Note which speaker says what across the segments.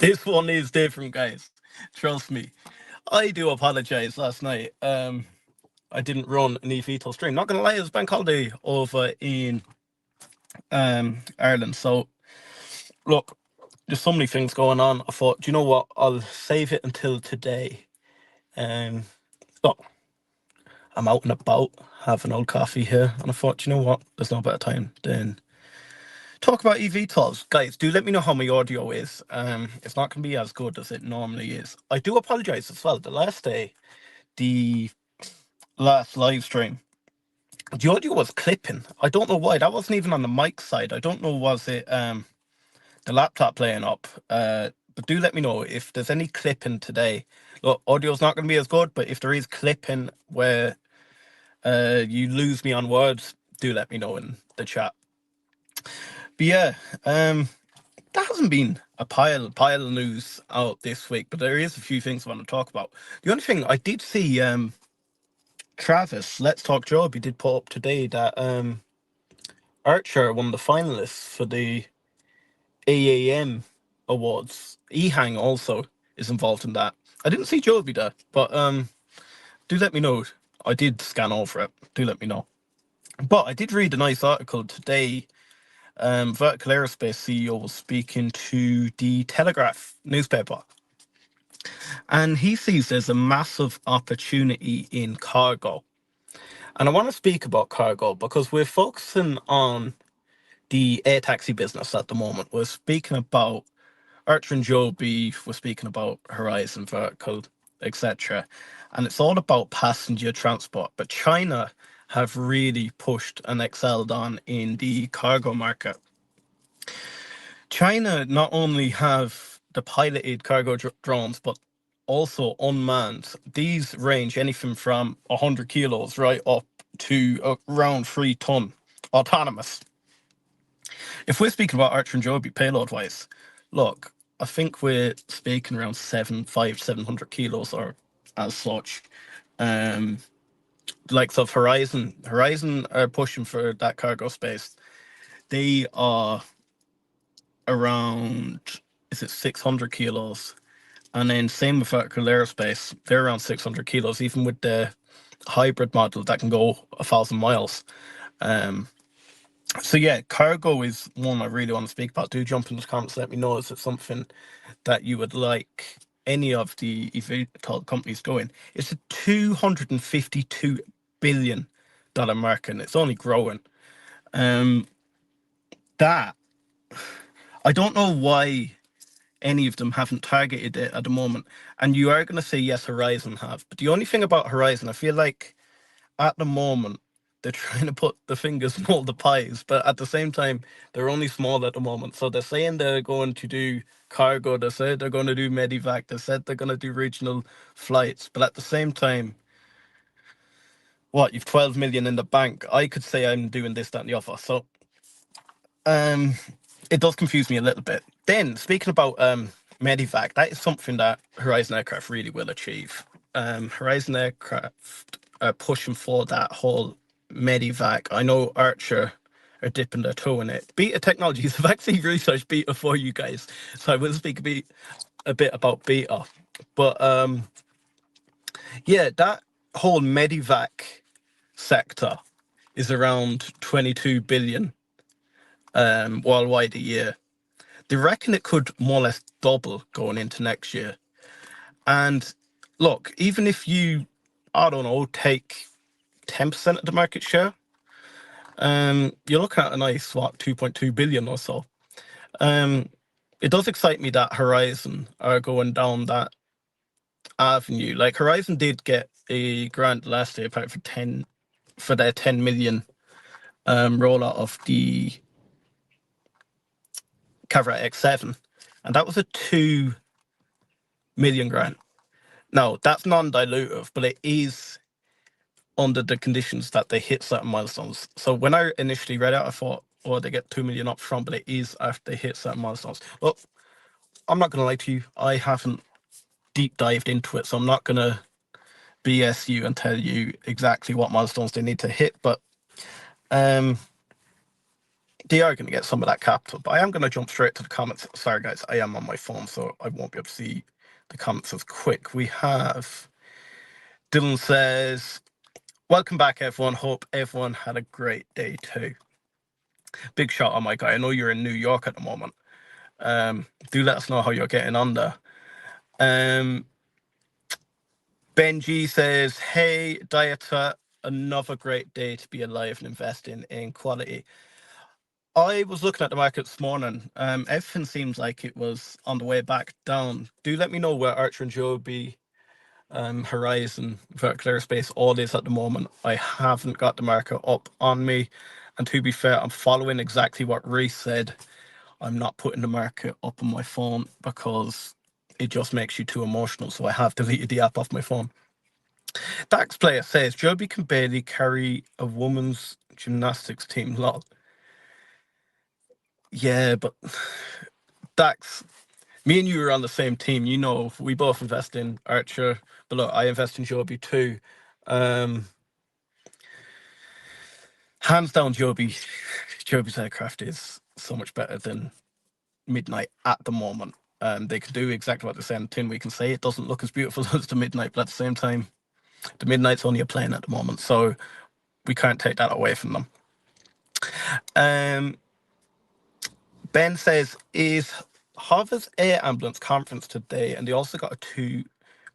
Speaker 1: This one is different, guys. Trust me. I do apologize last night. I didn't run an Evtol stream. Not gonna lie, it was bank holiday over in Ireland. So look, there's so many things going on. I thought, do you know what? I'll save it until today. Um, look, I'm out and about, having old coffee here, and I thought, do you know what? There's no better time than talk about EVTOLs. Guys, do let me know how my audio is. It's not gonna be as good as it normally is. I do apologize as well. The last day, the last live stream, the audio was clipping. I don't know why. That wasn't even on the mic side. I don't know, was it the laptop playing up? But do let me know if there's any clipping today. Look, audio's not going to be as good, but if there is clipping where you lose me on words, do let me know in the chat. But yeah, there hasn't been a pile of news out this week, but there is a few things I want to talk about. The only thing I did see, Travis, Let's Talk Joby, did put up today that Archer won the finalists for the AAM awards. Ehang also is involved in that. I didn't see Joby there, but do let me know. I did scan over it. Do let me know. But I did read a nice article today. Vertical Aerospace CEO was speaking to the Telegraph newspaper, and he sees there's a massive opportunity in cargo. And I want to speak about cargo because we're focusing on the air taxi business at the moment. We're speaking about Archer and Joby, we're speaking about Horizon Vertical, etc. And it's all about passenger transport. But China have really pushed and excelled on in the cargo market. China not only have the piloted cargo drones, but also unmanned. These range anything from 100 kilos right up to around 3 ton autonomous. If we're speaking about Archer and Joby payload wise, look, I think we're speaking around 700 kilos or as such. Um, likes of Horizon are pushing for that cargo space. They are around, is it 600 kilos? And then same with Vertical Aerospace, they're around 600 kilos, even with the hybrid model that can go 1,000 miles. So yeah, cargo is one I really want to speak about. Do jump in the comments, let me know, is it something that you would like any of the eVTOL companies doing? It's a $252 billion market, and it's only growing. That, I don't know why any of them haven't targeted it at the moment. And you are going to say, yes, Horizon have. But the only thing about Horizon, I feel like at the moment, they're trying to put the fingers in all the pies, but at the same time, they're only small at the moment. So they're saying they're going to do cargo, they said they're going to do Medevac, they said they're going to do regional flights, but at the same time, what, you've 12 million in the bank. I could say I'm doing this, that, and the other. So it does confuse me a little bit. Then, speaking about Medevac, that is something that Horizon Aircraft really will achieve. Horizon Aircraft are pushing for that whole Medevac. I know Archer are dipping their toe in it. Beta Technologies have actually researched Beta for you guys, so I will speak a bit about Beta. But yeah, that whole Medevac sector is around 22 billion worldwide a year. They reckon it could more or less double going into next year. And look, even if you, I don't know, take 10% of the market share, you're looking at a nice, what, 2.2 billion or so. It does excite me that Horizon are going down that avenue. Like Horizon did get a grant last year for their 10 million rollout of the Cavorite X7, and that was a 2 million grant. Now that's non-dilutive, but it is under the conditions that they hit certain milestones. So when I initially read it, I thought, oh, they get 2 million up front, but it is after they hit certain milestones. Well, I'm not going to lie to you. I haven't deep dived into it, so I'm not going to BS you and tell you exactly what milestones they need to hit. But they are going to get some of that capital. But I am going to jump straight to the comments. Sorry, guys, I am on my phone, so I won't be able to see the comments as quick. We have Dylan says, welcome back, everyone. Hope everyone had a great day too. Big shout out, my guy. I know you're in New York at the moment. Do let us know how you're getting on there. Benji says, hey, Dieter, another great day to be alive and investing in quality. I was looking at the market this morning. Everything seems like it was on the way back down. Do let me know where Archer and Joby, Horizon, Vertical Aerospace, all is at the moment. I haven't got the market up on me. And to be fair, I'm following exactly what Reese said. I'm not putting the market up on my phone because it just makes you too emotional. So I have deleted the app off my phone. Dax player says, Joby can barely carry a woman's gymnastics team. Lol. Yeah, but Dax, me and you are on the same team. You know, we both invest in Archer, but look, I invest in Joby too. Hands down, Joby's aircraft is so much better than Midnight at the moment. They can do exactly what they're saying. Tin, we can say it doesn't look as beautiful as the Midnight, but at the same time, the Midnight's only a plane at the moment, so we can't take that away from them. Ben says, is Harvard's Air Ambulance conference today, and they also got a 2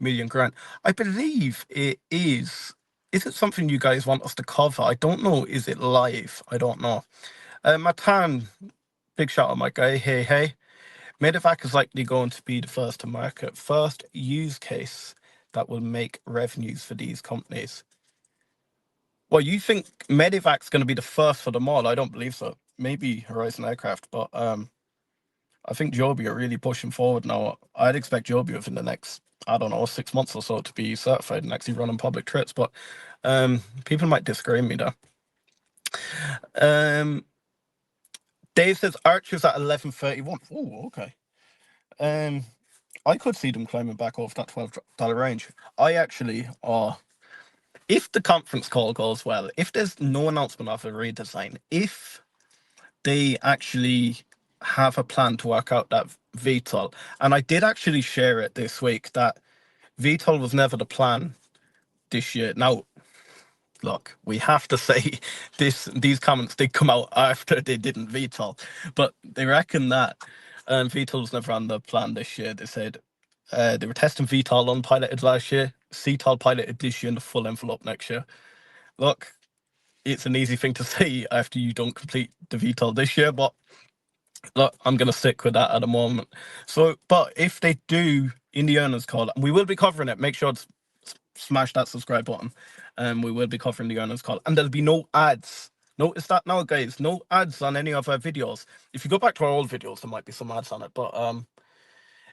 Speaker 1: million grant. I believe it is. Is it something you guys want us to cover? I don't know. Is it live? I don't know. Matan, big shout out, my guy. Hey. Medevac is likely going to be the first to market. First use case that will make revenues for these companies. Well, you think Medevac's going to be the first for them all? I don't believe so. Maybe Horizon Aircraft, but I think Joby are really pushing forward now. I'd expect Joby within the next, I don't know, 6 months or so to be certified and actually running public trips. But people might disagree with me there. Dave says Archer's at 11.31. Oh, okay. I could see them climbing back over that $12 range. I actually if the conference call goes well, if there's no announcement of a redesign, if they actually have a plan to work out that VTOL, and I did actually share it this week that VTOL was never the plan this year. Now, look, we have to say these comments did come out after they didn't VTOL, but they reckon that VTOL was never on the plan this year. They said they were testing VTOL unpiloted last year, CTOL piloted this year, and the full envelope next year. Look, it's an easy thing to say after you don't complete the VTOL this year, but look, I'm going to stick with that at the moment. So, but if they do in the earnings call, we will be covering it. Make sure to smash that subscribe button. We will be covering the earnings call, and there'll be no ads. Notice that now, guys. No ads on any of our videos. If you go back to our old videos, there might be some ads on it, but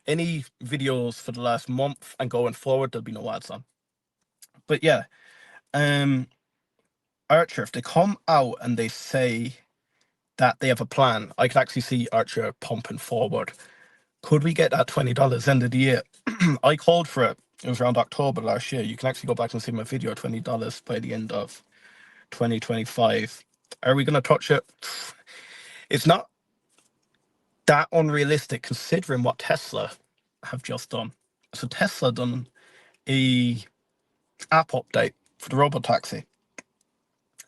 Speaker 1: any videos for the last month and going forward, there'll be no ads on. But yeah, Archer, if they come out and they say that they have a plan, I could actually see Archer pumping forward. Could we get that $20 end of the year? I called for it. It was around October last year. You can actually go back and see my video, $20 by the end of 2025. Are we going to touch it? It's not that unrealistic considering what Tesla have just done. So Tesla done a app update for the robotaxi.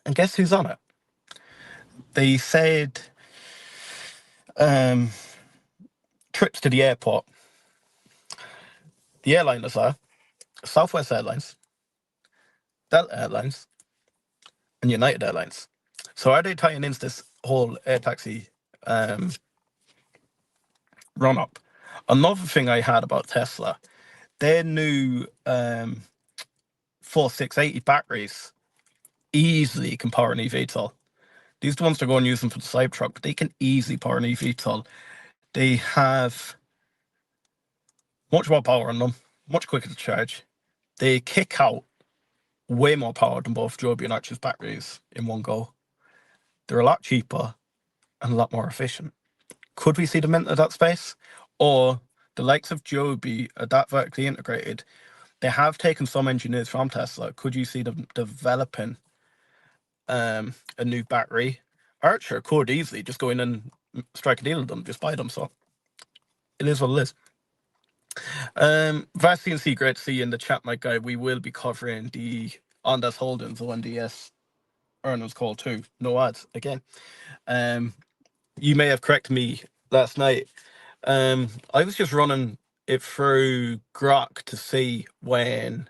Speaker 1: And guess who's on it? They said trips to the airport. The airliners are Southwest Airlines, Delta Airlines, and United Airlines. So are they tying into this whole air taxi run up? Another thing I had about Tesla, their new 4680 batteries easily can power an eVTOL. These are the ones they're going to use them for the Cybertruck, but they can easily power an eVTOL. They have much more power on them, much quicker to charge. They kick out way more power than both Joby and Archer's batteries in one go. They're a lot cheaper and a lot more efficient. Could we see them enter that space? Or the likes of Joby are that vertically integrated. They have taken some engineers from Tesla. Could you see them developing a new battery Archer could easily just go in and strike a deal with them, just buy them. So it is what it is. Vast CNC, great to see you in the chat, my guy. We will be covering the Ondas Holdings ONDS earnings call too. No ads again. You may have corrected me last night. I was just running it through Grok to see when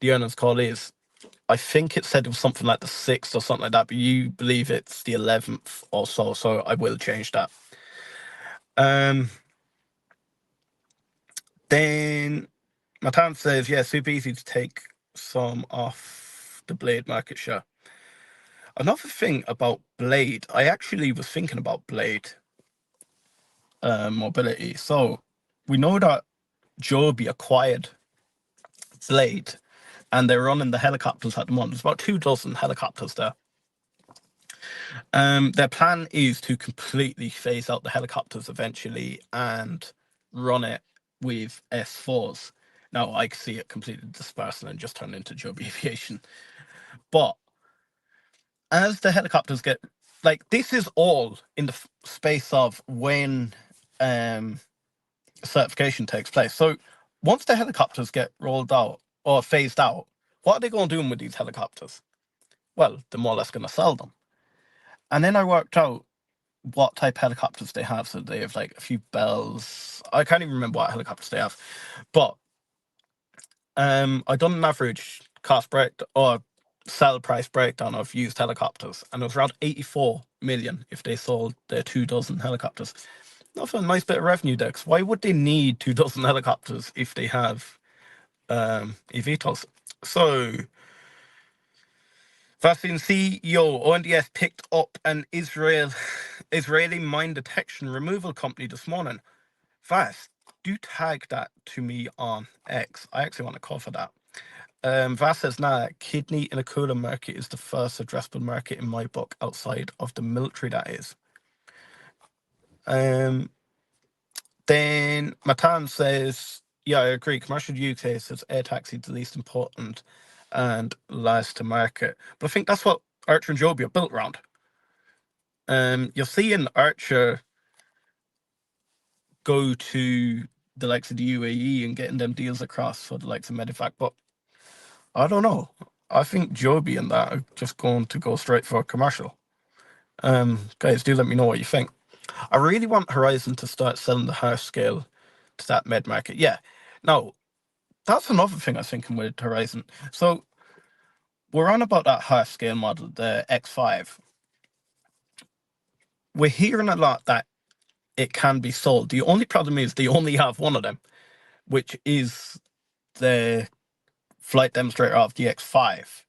Speaker 1: the earnings call is. I think it said it was something like the 6th or something like that, but you believe it's the 11th or so, so I will change that. Then Matan says, yeah, super easy to take some off the Blade market share. Another thing about Blade, I actually was thinking about Blade mobility. So we know that Joby acquired Blade, and they're running the helicopters at the moment. There's about 24 helicopters there. Their plan is to completely phase out the helicopters eventually and run it with S4s. Now, I can see it completely dispersing and just turn into Joby Aviation. But as the helicopters get, like, this is all in the space of when certification takes place. So once the helicopters get rolled out or phased out, what are they going to do with these helicopters? Well, they're more or less going to sell them. And then I worked out what type of helicopters they have. So they have like a few Bells. I can't even remember what helicopters they have. But I done an average cost break or sell price breakdown of used helicopters, and it was around 84 million if they sold their 24 helicopters. That's a nice bit of revenue there, because why would they need 24 helicopters if they have eVTOLs? So Vaccine CEO ONDS picked up an Israeli mine detection removal company this morning. Vas, do tag that to me on X. I actually want to cover that. Vas says, nah, kidney in a cooler market is the first addressable market in my book outside of the military, that is. Then Matan says, yeah, I agree. Commercial use cases, air taxi is the least important and last to market. But I think that's what Archer and Joby are built around. You're seeing Archer go to the likes of the UAE and getting them deals across for the likes of Medevac, but I don't know. I think Joby and that are just going to go straight for a commercial. Guys, do let me know what you think. I really want Horizon to start selling the harsh scale to that med market. Yeah. Now, that's another thing I was thinking with Horizon. So we're on about that harsh scale model, the X5. We're hearing a lot that it can be sold. The only problem is they only have one of them, which is the flight demonstrator of the X5.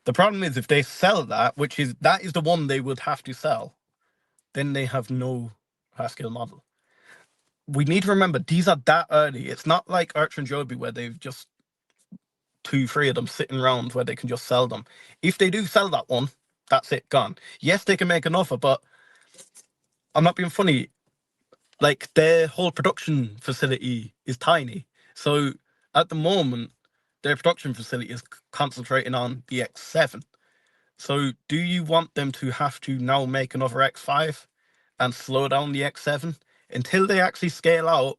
Speaker 1: The problem is if they sell that, that is the one they would have to sell, then they have no high scale model. We need to remember these are that early. It's not like Archer and Joby where they've just 2-3 of them sitting around where they can just sell them. If they do sell that one, that's it, gone. Yes, they can make an offer, but I'm not being funny. Like, their whole production facility is tiny. So at the moment, their production facility is concentrating on the X7. So do you want them to have to now make another X5 and slow down the X7 until they actually scale out?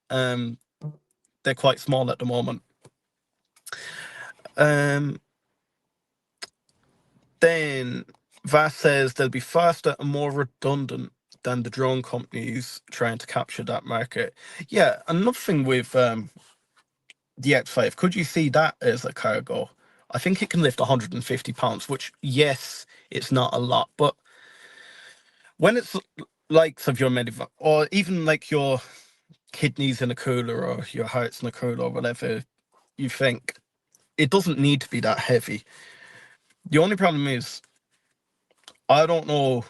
Speaker 1: They're quite small at the moment. Then Vass says they'll be faster and more redundant than the drone companies trying to capture that market. Yeah, another thing with the X5, could you see that as a cargo? I think it can lift 150 pounds, which, yes, it's not a lot, but when it's likes of your Medevac, or even like your kidneys in a cooler or your heart's in a cooler or whatever you think, it doesn't need to be that heavy. The only problem is, I don't know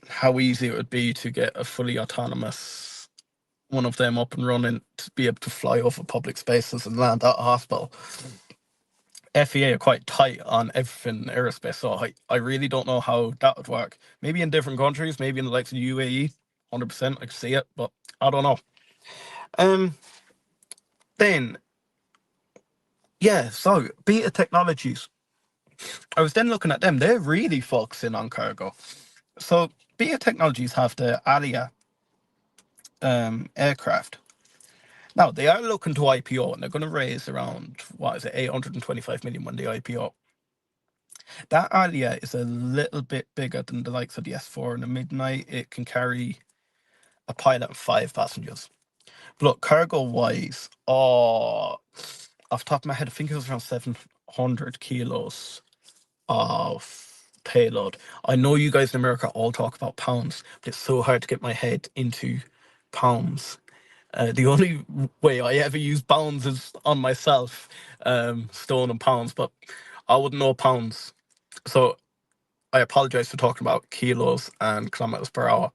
Speaker 1: how easy it would be to get a fully autonomous one of them up and running to be able to fly over public spaces and land at a hospital. FAA are quite tight on everything aerospace, so I really don't know how that would work. Maybe in different countries, maybe in the likes of the UAE, 100%, I could see it, but I don't know. Then, yeah, so Beta Technologies. I was then looking at them. They're really focusing on cargo. So Beta Technologies have the Alia aircraft. Now they are looking to IPO, and they're going to raise around, what is it, 825 million when they IPO. That Alia is a little bit bigger than the likes of the S4 and the Midnight. It can carry a pilot and 5 passengers. But look, cargo wise, off the top of my head, I think it was around 700 kilos of payload. I know you guys in America all talk about pounds, but it's so hard to get my head into pounds. The only way I ever use pounds is on myself, stone and pounds, but I wouldn't know pounds. So I apologize for talking about kilos and kilometers per hour.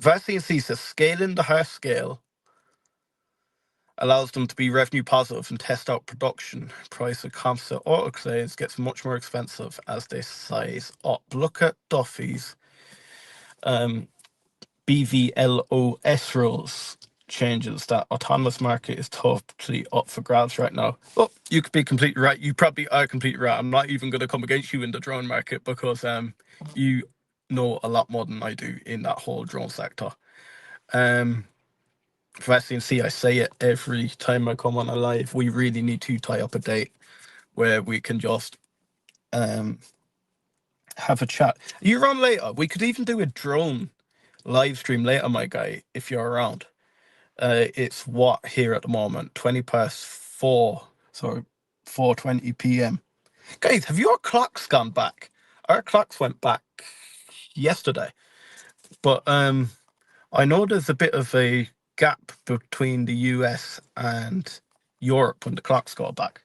Speaker 1: Vaccine says scaling the Hearst scale allows them to be revenue positive and test out production. Price of composite autoclaves gets much more expensive as they size up. Look at Duffy's BVLOS rules changes. That autonomous market is totally up for grabs right now. Oh, you could be completely right. You probably are completely right. I'm not even going to come against you in the drone market because you know a lot more than I do in that whole drone sector. For SCNC, I say it every time I come on a live. We really need to tie up a date where we can just have a chat. Are you around later? We could even do a drone live stream later, my guy, if you're around. It's what here at the moment? 4:20, so 4:20 p.m. Guys, have your clocks gone back? Our clocks went back yesterday, but I know there's a bit of a gap between the US and Europe when the clocks go back.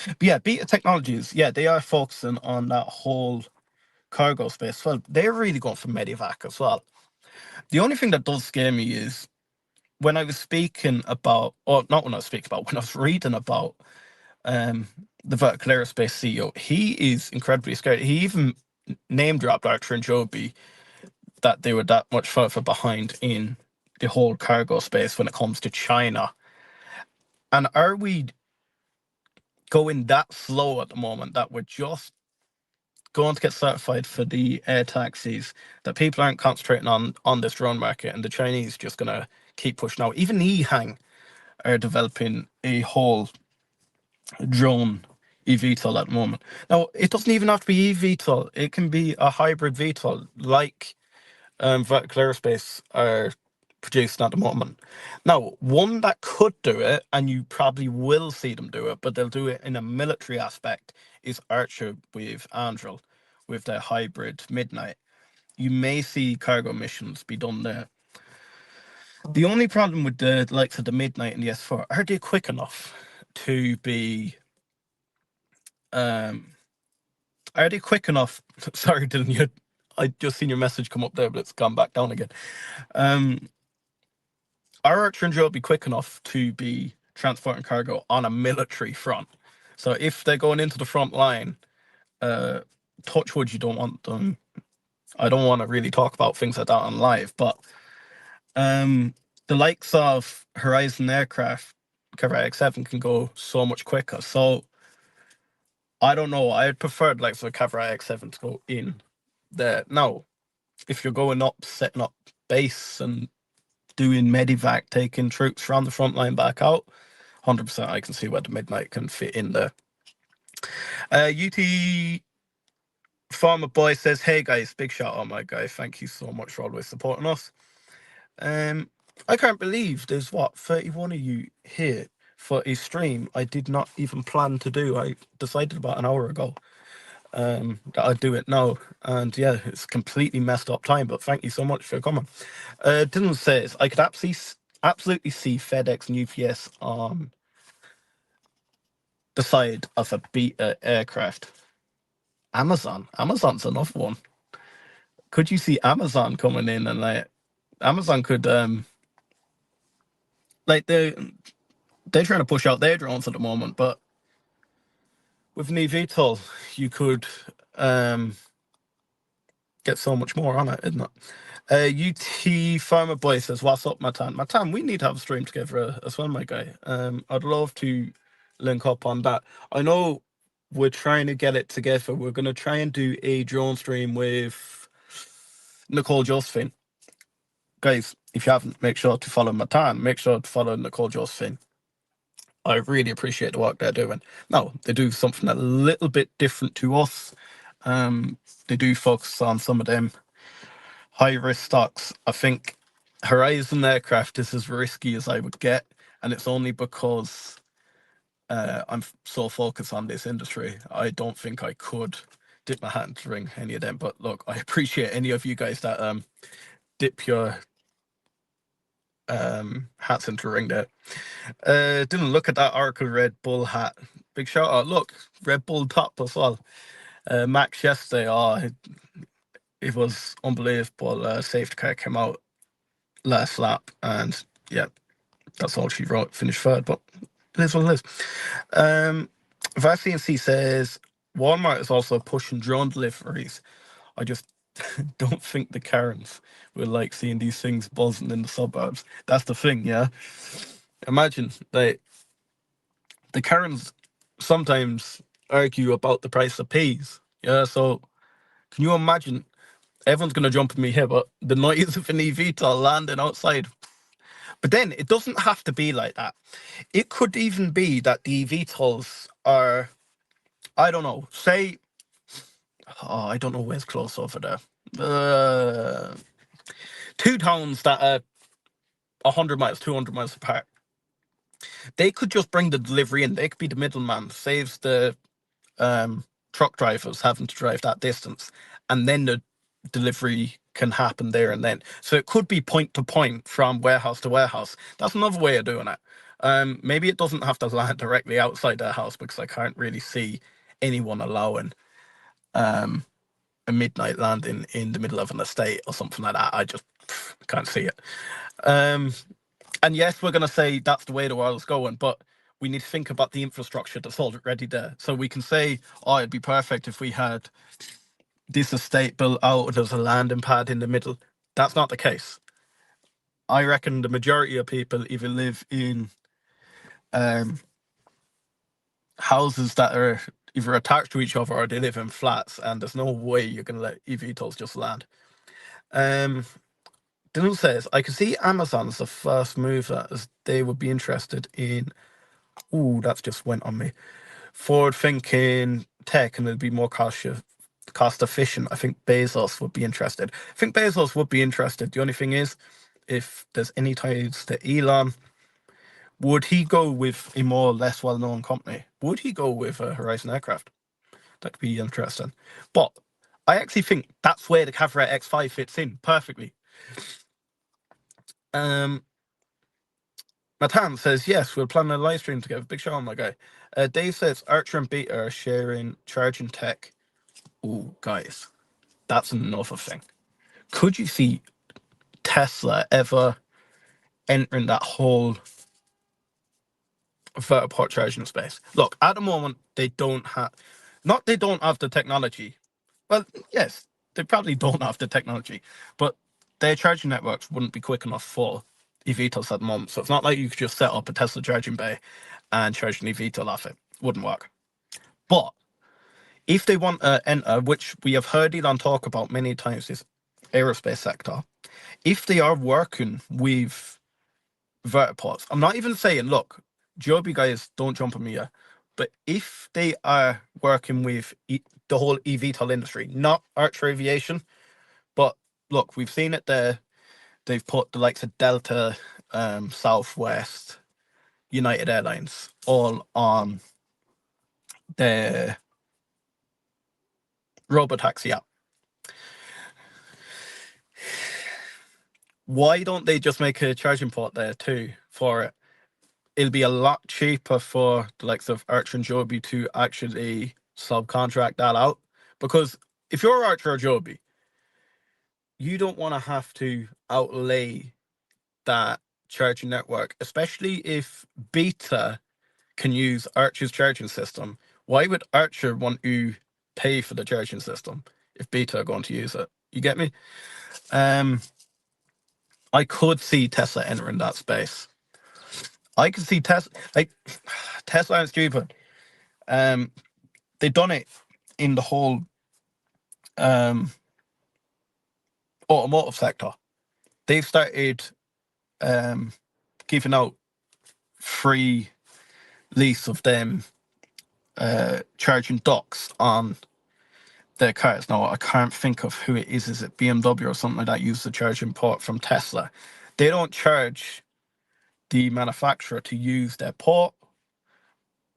Speaker 1: But yeah, Beta Technologies, yeah, they are focusing on that whole cargo space. Well, they're really going for Medevac as well. The only thing that does scare me is when I was speaking about, or not when I was speaking about, when I was reading about the Vertical Aerospace CEO, he is incredibly scared. He even name dropped Archer and Joby that they were that much further behind in the whole cargo space when it comes to China. And are we going that slow at the moment that we're just going to get certified for the air taxis, that people aren't concentrating on this drone market, and the Chinese just going to keep pushing out? Even EHang are developing a whole drone eVTOL at the moment. Now, it doesn't even have to be eVTOL. It can be a hybrid VTOL like Vertical Aerospace are producing at the moment. Now, one that could do it, and you probably will see them do it, but they'll do it in a military aspect, is Archer with Anduril, with their hybrid Midnight. You may see cargo missions be done there. The only problem with the likes of the Midnight and the S4, are they quick enough to be are they quick enough? Sorry, didn't you? I just seen your message come up there, but it's gone back down again. Are Archer and Joby quick enough to be transporting cargo on a military front? So if they're going into the front line, touch wood, you don't want them. I don't want to really talk about things like that on live, but the likes of Horizon Aircraft, Cavorite X7 can go so much quicker. So I don't know. I'd prefer like for Cavorite X7 to go in there. Now, if you're going up, setting up base and doing Medevac, taking troops from the front line back out, 100% I can see where the Midnight can fit in there. UT Farmer Boy says, hey guys, big shout out, my guy. Thank you so much for always supporting us. I can't believe there's 31 of you here for a stream I did not even plan to do. I decided about an hour ago that I'd do it now, and yeah, it's completely messed up time, but thank you so much for coming. Dylan says, I could absolutely see FedEx and UPS on the side of a beta aircraft. Amazon's another one. Could you see Amazon coming in and like Amazon could like they're trying to push out their drones at the moment, but with an eVTOL you could get so much more on it, isn't it? UT Farmer Boy says, what's up, Matan? Matan, we need to have a stream together as well, my guy. I'd love to link up on that. I know we're trying to get it together. We're going to try and do a drone stream with Nicole Josephine. Guys, if you haven't, make sure to follow Matan. Make sure to follow Nicole Josephine. I really appreciate the work they're doing. Now, they do something a little bit different to us. They do focus on some of them high-risk stocks. I think Horizon Aircraft is as risky as I would get, and it's only because I'm so focused on this industry. I don't think I could dip my hat into the ring any of them. But look, I appreciate any of you guys that dip your hats into the ring there. Didn't look at that Oracle Red Bull hat. Big shout out. Look, Red Bull top as well. Max yesterday, it was unbelievable. Safety car came out last lap, and yeah, that's all she wrote. Finished third, but it is what it is. Vaccine C says Walmart is also pushing drone deliveries. I just don't think the Karens will like seeing these things buzzing in the suburbs. That's the thing, yeah. Imagine the Karens sometimes argue about the price of peas. Yeah, so can you imagine? Everyone's gonna jump at me here, but the noise of an eVTOL landing outside. But then it doesn't have to be like that. It could even be that the eVTOLs are, I don't know, say, I don't know where's close over there. Two towns that are 100 miles, 200 miles apart. They could just bring the delivery in. They could be the middleman, saves the truck drivers having to drive that distance, and then the delivery can happen there and then. So it could be point to point from warehouse to warehouse. That's another way of doing it. Maybe it doesn't have to land directly outside their house, because I can't really see anyone allowing a midnight landing in the middle of an estate or something like that. I just can't see it. And yes, we're going to say that's the way the world's going, but we need to think about the infrastructure that's already there. So we can say, oh, it'd be perfect if we had this estate built out, there's a landing pad in the middle. That's not the case. I reckon the majority of people either live in houses that are either attached to each other, or they live in flats, and there's no way you're going to let eVTOLs just land. Dylan says, I can see Amazon as the first mover, as they would be interested in, ooh, that's just went on me, forward-thinking tech, and it'd be more cost efficient. I think Bezos would be interested. I think Bezos would be interested. The only thing is, if there's any ties to Elon, would he go with a more or less well-known company? Would he go with Horizon Aircraft? That could be interesting. But I actually think that's where the Cavorite X7 fits in perfectly. Matan says, yes, we'll plan a live stream together. Big show, my guy. Dave says, Archer and Beta are sharing charging tech. Oh, guys, that's another thing. Could you see Tesla ever entering that whole vertiport charging space? Look, at the moment, they don't have the technology. Well, yes, they probably don't have the technology, but their charging networks wouldn't be quick enough for eVTOLs at the moment. So it's not like you could just set up a Tesla charging bay and charge an eVTOL off it. Wouldn't work. But if they want to enter, which we have heard Elon talk about many times, this aerospace sector, if they are working with vertiports, I'm not even saying, look, Joby guys, don't jump on me here, but if they are working with the whole eVTOL industry, not Archer Aviation, but look, we've seen it there. They've put the likes of Delta, Southwest, United Airlines, all on their robotaxi app. Why don't they just make a charging port there too for it? It'll be a lot cheaper for the likes of Archer and Joby to actually subcontract that out. Because if you're Archer or Joby, you don't want to have to outlay that charging network, especially if Beta can use Archer's charging system. Why would Archer want to pay for the charging system if Beta are going to use it? You get me? I could see Tesla entering that space. I can see Tesla, like Tesla and stupid. They've done it in the whole automotive sector. They've started giving out free lease of them charging docks on their cars. Now, I can't think of who it is. Is it BMW or something like that? Use the charging port from Tesla. They don't charge the manufacturer to use their port,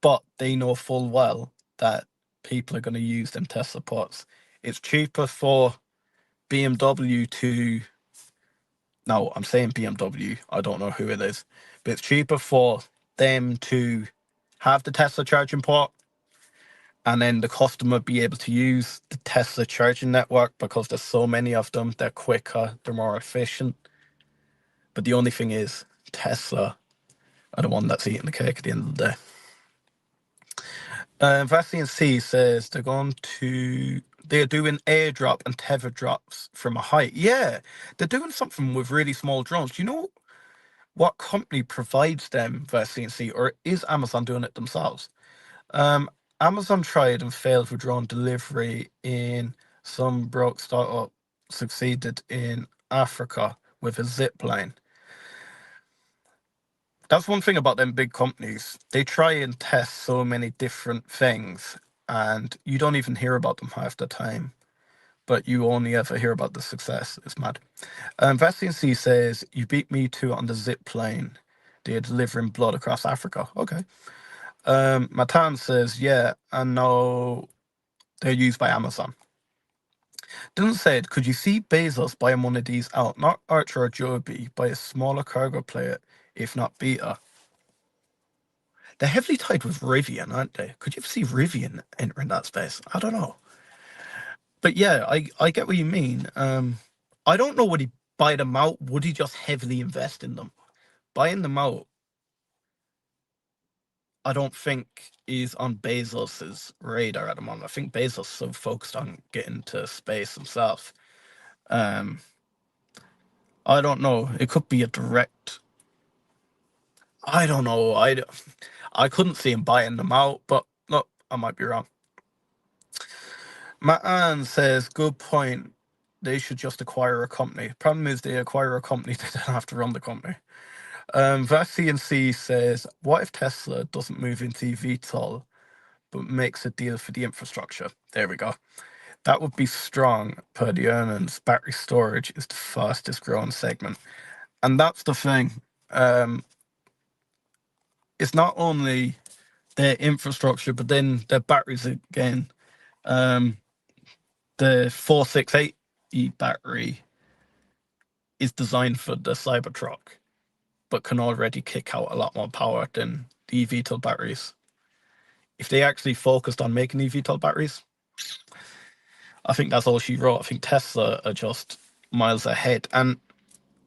Speaker 1: but they know full well that people are going to use them Tesla ports. It's cheaper for BMW to. Now, I'm saying BMW. I don't know who it is, but it's cheaper for them to have the Tesla charging port, and then the customer be able to use the Tesla charging network because there's so many of them. They're quicker, they're more efficient. But the only thing is, Tesla are the one that's eating the cake at the end of the day. Vassian C says they're doing airdrop and tether drops from a height. Yeah, they're doing something with really small drones. Do you know what company provides them Vassian C, or is Amazon doing it themselves? Amazon tried and failed with drone delivery in some broke startup, succeeded in Africa with a zip line. That's one thing about them big companies. They try and test so many different things, and you don't even hear about them half the time, but you only ever hear about the success. It's mad. Vaccine C says, you beat me too on the zip plane. They're delivering blood across Africa. Okay. Matan says, yeah, I know they're used by Amazon. Dylan said, could you see Bezos buying one of these out? Not Archer or Joby, by a smaller cargo player, if not Beta. They're heavily tied with Rivian, aren't they? Could you ever see Rivian entering that space? I don't know. But yeah, I get what you mean. I don't know, would he buy them out? Would he just heavily invest in them? Buying them out, I don't think is on Bezos's radar at the moment. I think Bezos is so focused on getting to space himself. I don't know. It could be a direct. I don't know. I couldn't see him buying them out, but look, I might be wrong. Matt Ann says, good point. They should just acquire a company. Problem is, they acquire a company, they don't have to run the company. Vassian C says, what if Tesla doesn't move into Evtol, but makes a deal for the infrastructure? There we go. That would be strong per the earnings. Battery storage is the fastest growing segment. And that's the thing. It's not only their infrastructure, but then their batteries again. The 468E battery is designed for the Cybertruck, but can already kick out a lot more power than the eVTOL batteries. If they actually focused on making eVTOL batteries, I think that's all she wrote. I think Tesla are just miles ahead. And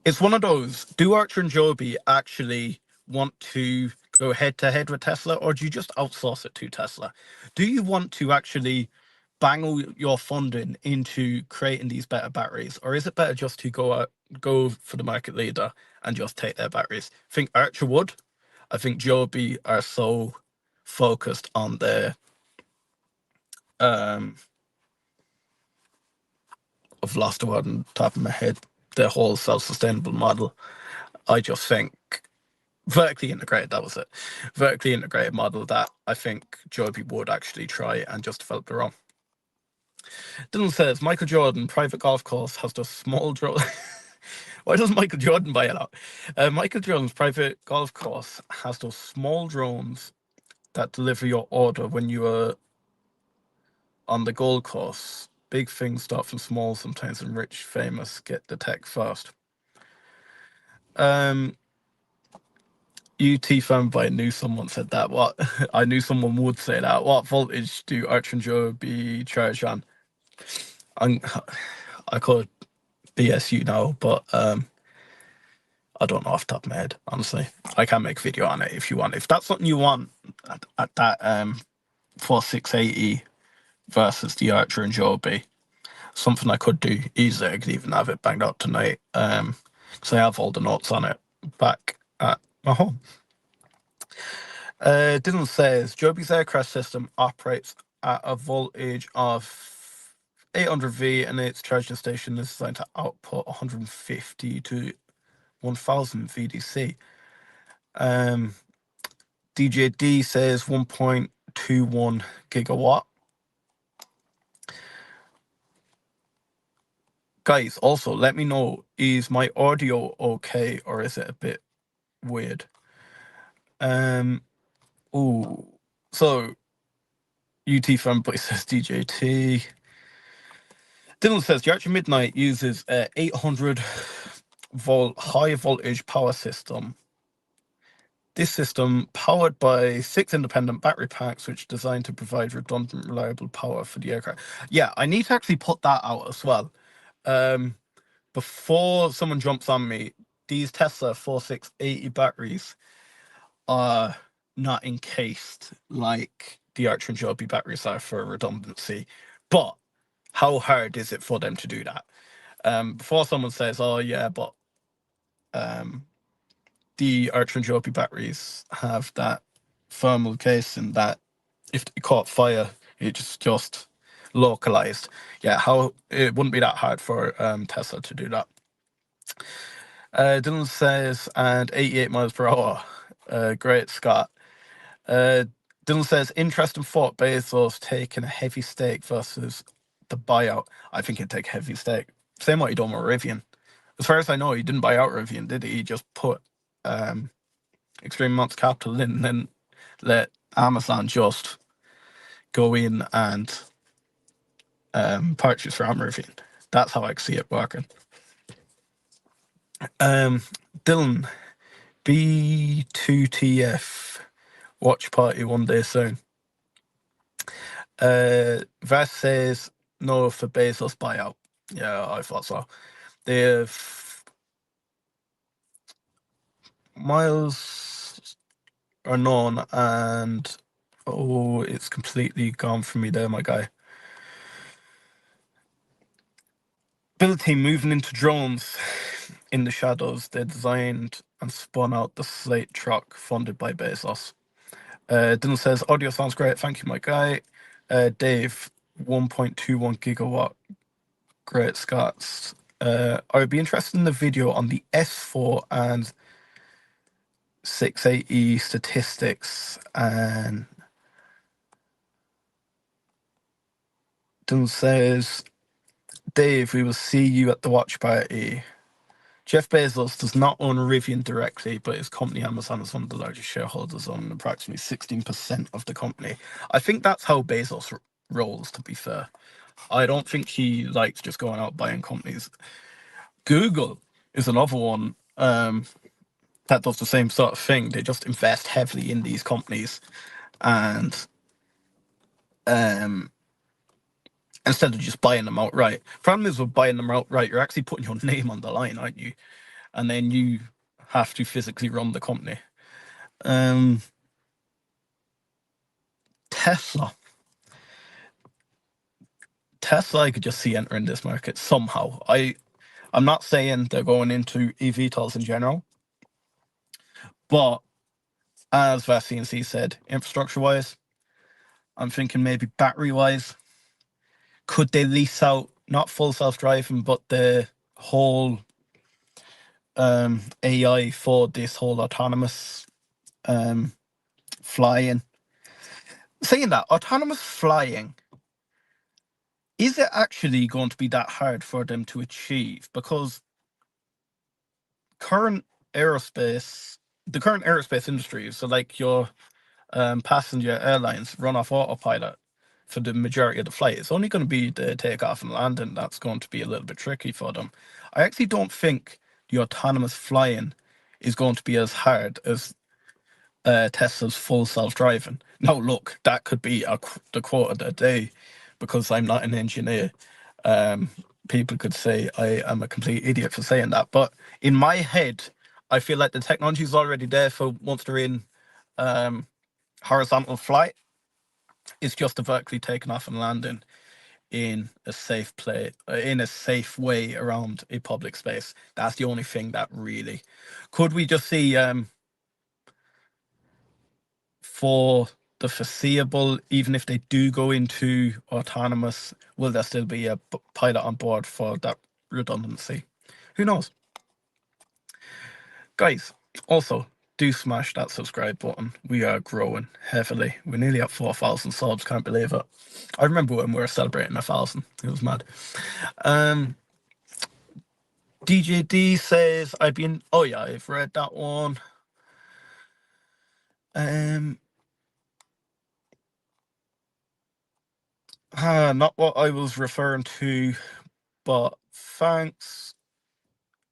Speaker 1: it's one of those, do Archer and Joby actually want to go head to head with Tesla, or do you just outsource it to Tesla? Do you want to actually bang all your funding into creating these better batteries, or is it better just to go for the market leader and just take their batteries? I think Archer would. I think Joby are so focused on their I've lost the word on the top of my head, their whole self-sustainable model. I just think vertically integrated, that was it. Vertically integrated model that I think Joby would actually try and just develop their own. Dylan says, Michael Jordan, private golf course, has the small drone. Why doesn't Michael Jordan buy it out? Michael Jordan's private golf course has those small drones that deliver your order when you are on the golf course. Big things start from small sometimes, and rich, famous get the tech first. UT fanboy, knew someone said that. What? I knew someone would say that. What voltage do Archer and Joby charge on? I could BS you now, but I don't know off the top of my head, honestly. I can make a video on it if you want. If that's something you want at that 4680 versus the Archer and Joby, something I could do easily. I could even have it banged out tonight. Because I have all the notes on it back at my home. Dylan says Joby's aircraft system operates at a voltage of 800 V, and its charging station is designed to output 150 to 1000 VDC. DJD says 1.21 gigawatt. Guys, also let me know, is my audio okay or is it a bit weird? So UT fanboy says DJT. Dylan says the Archer Midnight uses a 800 volt high voltage power system. This system, powered by 6 independent battery packs, which are designed to provide redundant, reliable power for the aircraft. Yeah, I need to actually put that out as well. Before someone jumps on me, these Tesla 4680 batteries are not encased like the Archer and Joby batteries are for redundancy. But how hard is it for them to do that? Before someone says, oh yeah, but the Archer and Joby batteries have that thermal casing that if it caught fire, it's just localized. Yeah, how it wouldn't be that hard for Tesla to do that. Dylan says, and 88 miles per hour. Great, Scott. Dylan says, interesting thought, Bezos taking a heavy stake versus the buyout. I think he'd take a heavy stake. Same what he done with Rivian. As far as I know, he didn't buy out Rivian, did he? He just put extreme amounts of capital in and then let Amazon just go in and purchase from Rivian. That's how I see it working. Dylan, B2TF, watch party one day soon. Vass says no for Bezos buyout. Yeah, I thought so. They've miles are known, and oh, it's completely gone from me there, my guy. Build team moving into drones in the shadows. They designed and spun out the Slate truck funded by Bezos. Dylan says audio sounds great. Thank you, my guy. Dave, 1.21 gigawatt. Great, Scots. I would be interested in the video on the S4 and 680 statistics. And Dylan says, Dave, we will see you at the watch party. Jeff Bezos does not own Rivian directly, but his company Amazon is one of the largest shareholders, owning approximately 16% of the company. I think that's how Bezos rolls, to be fair. I don't think he likes just going out buying companies. Google is another one that does the same sort of thing. They just invest heavily in these companies, and instead of just buying them outright. Problem is with buying them outright, you're actually putting your name on the line, aren't you? And then you have to physically run the company. Tesla, I could just see entering this market somehow. I'm not saying they're going into eVTOLs in general, but as VACNC said, infrastructure-wise, I'm thinking maybe battery-wise, could they lease out not full self-driving, but the whole AI for this whole autonomous flying? Saying that, autonomous flying, is it actually going to be that hard for them to achieve? Because the current aerospace industry, so like your passenger airlines run off autopilot for the majority of the flight. It's only going to be the takeoff and landing that's going to be a little bit tricky for them. I actually don't think the autonomous flying is going to be as hard as Tesla's full self-driving. Now, look, that could be the quote of the day, because I'm not an engineer. People could say I am a complete idiot for saying that, but in my head, I feel like the technology is already there for once they're in horizontal flight. It's just a vertically taking off and landing in a safe way around a public space. That's the only thing that really. Could we just see for the foreseeable, even if they do go into autonomous, will there still be a pilot on board for that redundancy? Who knows? Guys, also, do smash that subscribe button. We are growing heavily. We're nearly at 4,000 subs. Can't believe it. I remember when we were celebrating 1,000. It was mad. DJD says, oh yeah, I've read that one. Not what I was referring to, but thanks.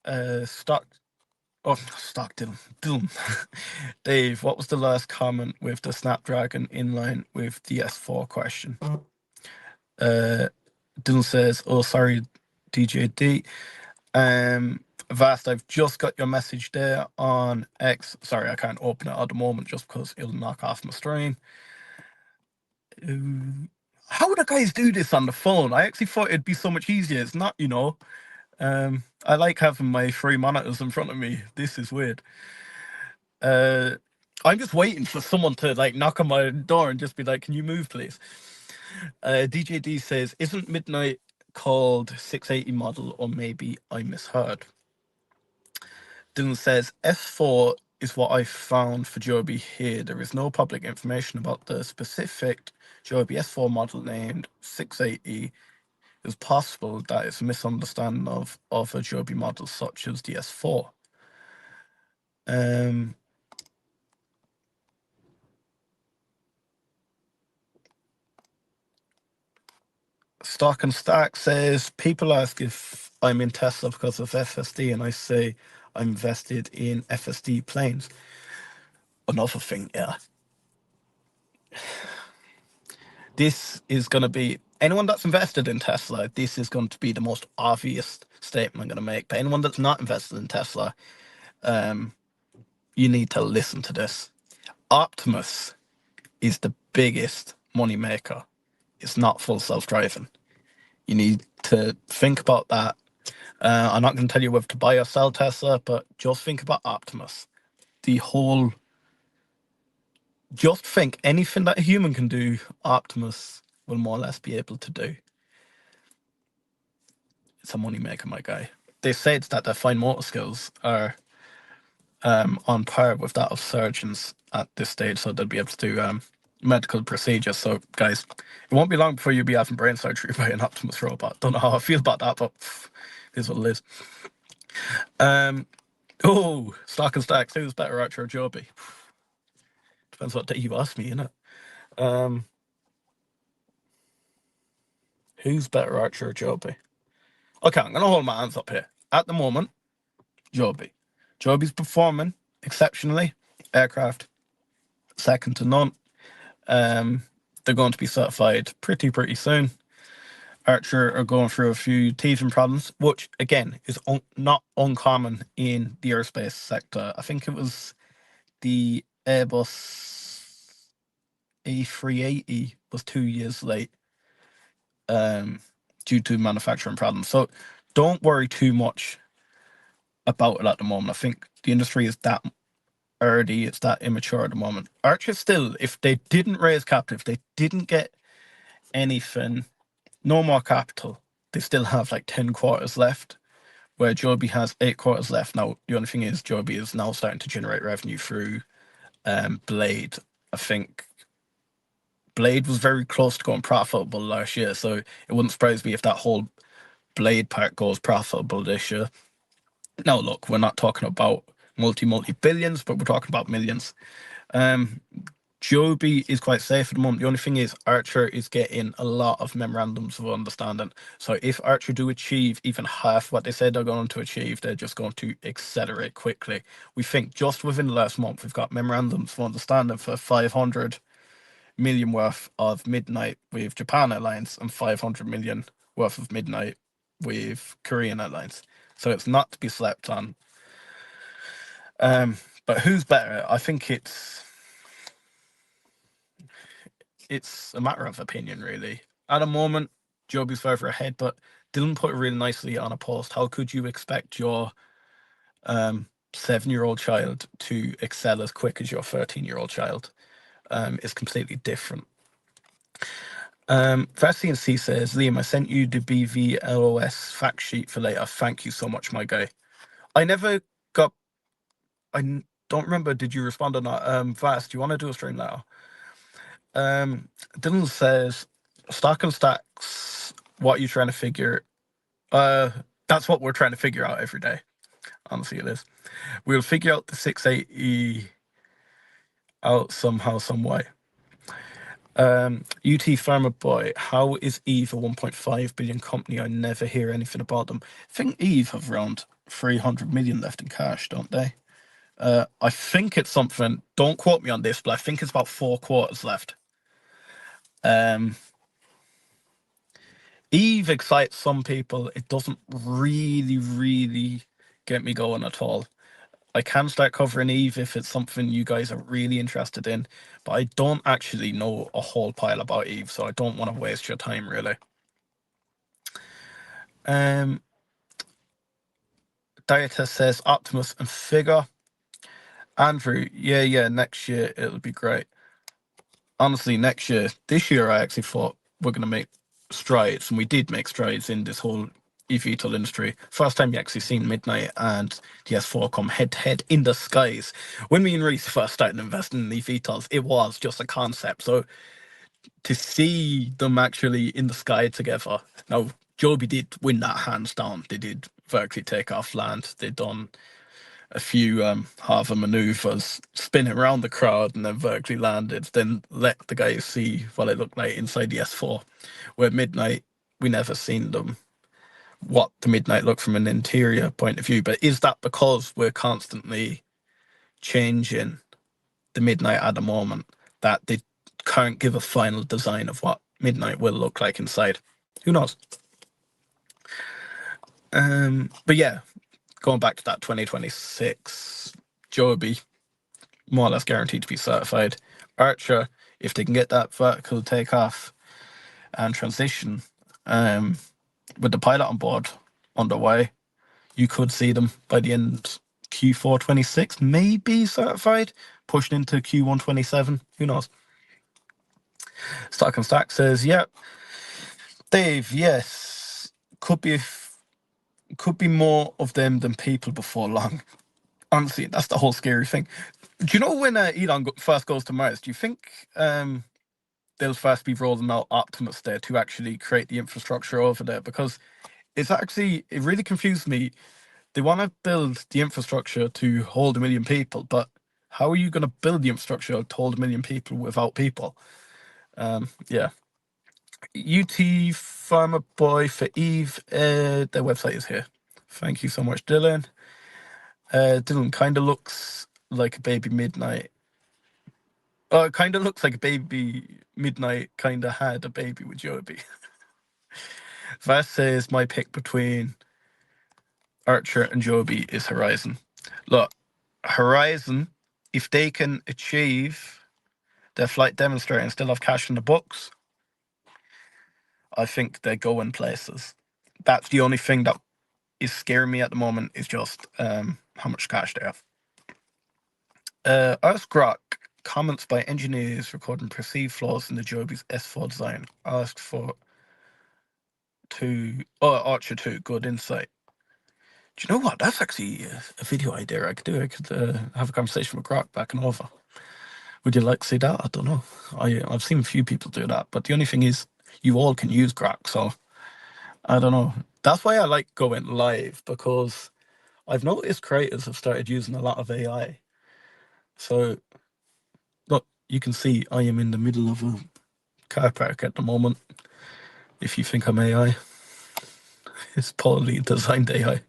Speaker 1: Dylan. Dave, what was the last comment with the Snapdragon inline with the S4 question? Dylan says, oh, sorry, DJD. Vast, I've just got your message there on X. Sorry, I can't open it at the moment just because it'll knock off my stream. How would the guys do this on the phone? I actually thought it'd be so much easier. It's not, you know. I like having my 3 monitors in front of me. This is weird. I'm just waiting for someone to like knock on my door and just be like, can you move, please? DJD says, isn't Midnight called 680 model, or maybe I misheard? Dylan says, S4 is what I found for Joby here. There is no public information about the specific Joby S4 model named 680. It's possible that it's a misunderstanding of other Joby models such as the S4. Stock and Stack says, people ask if I'm in Tesla because of FSD, and I say I'm invested in FSD planes. Another thing, yeah. This is going to be, anyone that's invested in Tesla, this is going to be the most obvious statement I'm going to make. But anyone that's not invested in Tesla, you need to listen to this. Optimus is the biggest money maker. It's not full self-driving. You need to think about that. I'm not going to tell you whether to buy or sell Tesla, but just think about Optimus. Just think anything that a human can do, Optimus will more or less be able to do. It's a money maker, my guy. They said that their fine motor skills are on par with that of surgeons at this stage, so they'll be able to do medical procedures. So, guys, it won't be long before you'll be having brain surgery by an Optimus robot. Don't know how I feel about that, but it is what it is. Stock and Stacks. Who's better, Archer or Joby? Depends what day you ask me, innit? Who's better, Archer or Joby? Okay, I'm going to hold my hands up here. At the moment, Joby. Joby's performing exceptionally. Aircraft, second to none. They're going to be certified pretty soon. Archer are going through a few teething problems, which, again, is not uncommon in the aerospace sector. I think it was the Airbus A380 was 2 years late due to manufacturing problems. So don't worry too much about it at the moment. I think the industry is that early, it's that immature at the moment. Archer still, if they didn't raise capital, if they didn't get anything, no more capital, they still have like 10 quarters left, where Joby has 8 quarters left. Now, the only thing is Joby is now starting to generate revenue through Blade. I think Blade was very close to going profitable last year, so it wouldn't surprise me if that whole Blade part goes profitable this year. Now, look, we're not talking about multi-billions, but we're talking about millions. Joby is quite safe at the moment. The only thing is Archer is getting a lot of memorandums of understanding. So if Archer do achieve even half what they said they're going to achieve, they're just going to accelerate quickly. We think just within the last month, we've got memorandums of understanding for 500 million worth of Midnight with Japan Airlines and 500 million worth of Midnight with Korean Airlines. So it's not to be slept on. But who's better? I think it's a matter of opinion, really. At the moment, Joby's further ahead, but Dylan put it really nicely on a post. How could you expect your 7-year-old child to excel as quick as your 13-year-old child? is completely different. VaccC says, Liam, I sent you the BVLOS fact sheet for later. Thank you so much, my guy. I never got... don't remember, did you respond or not? Vast, do you want to do a stream later? Dylan says, stock and stacks, what are you trying to figure? That's what we're trying to figure out every day. Honestly, it is. We'll figure out the 680 out somehow, some way. UT Pharma Boy, how is Eve a 1.5 billion company? I never hear anything about them. I think Eve have around 300 million left in cash, don't they? I think it's something, don't quote me on this, but I think it's about 4 quarters left. Eve excites some people. It doesn't really get me going at all. I can start covering Eve if it's something you guys are really interested in, but I don't actually know a whole pile about Eve, so I don't want to waste your time, really. Dieta says Optimus and Figure. Andrew, yeah, next year it'll be great. Honestly, next year, this year I actually thought we're going to make strides, and we did make strides in this whole eVTOL industry. First time you actually seen Midnight and the S4 come head to head in the skies. When me and Reese first started investing in eVTOLs, it was just a concept. So to see them actually in the sky together, now Joby did win that hands down. They did vertically take off land. They'd done a few hover maneuvers, spinning around the crowd and then vertically landed, then let the guys see what it looked like inside the S4. Where Midnight, we never seen them, what the Midnight looked from an interior point of view. But is that because we're constantly changing the Midnight at the moment that they can't give a final design of what Midnight will look like inside? Who knows? But yeah, going back to that 2026, Joby, more or less guaranteed to be certified. Archer, if they can get that vertical takeoff and transition with the pilot on board underway, you could see them by the end Q4 26, maybe certified, pushing into Q1 27. Who knows? Stock and Stack says, yeah. Dave, yes, could be more of them than people before long. Honestly, that's the whole scary thing. Do you know when Elon first goes to Mars, do you think they'll first be rolling out Optimus there to actually create the infrastructure over there? Because it really confused me. They want to build the infrastructure to hold 1 million people, but how are you going to build the infrastructure to hold 1 million people without people? Yeah. UT Farmer Boy for Eve, their website is here. Thank you so much, Dylan. Dylan kind of looks like a baby Midnight. It kind of looks like a baby Midnight kind of had a baby with Joby. Vass says my pick between Archer and Joby is Horizon. Look, Horizon, if they can achieve their flight demonstrator and still have cash in the books, I think they're going places. That's the only thing that is scaring me at the moment, is just how much cash they have. Earthgrok, comments by engineers recording perceived flaws in the Joby's S4 design. Asked for Archer 2, good insight. Do you know what? That's actually a video idea I could do. I could have a conversation with Grok back and over. Would you like to see that? I don't know. I've seen a few people do that, but the only thing is, you all can use Grok, so I don't know. That's why I like going live, because I've noticed creators have started using a lot of AI. So, look, you can see I am in the middle of a car park at the moment. If you think I'm AI, it's poorly designed AI.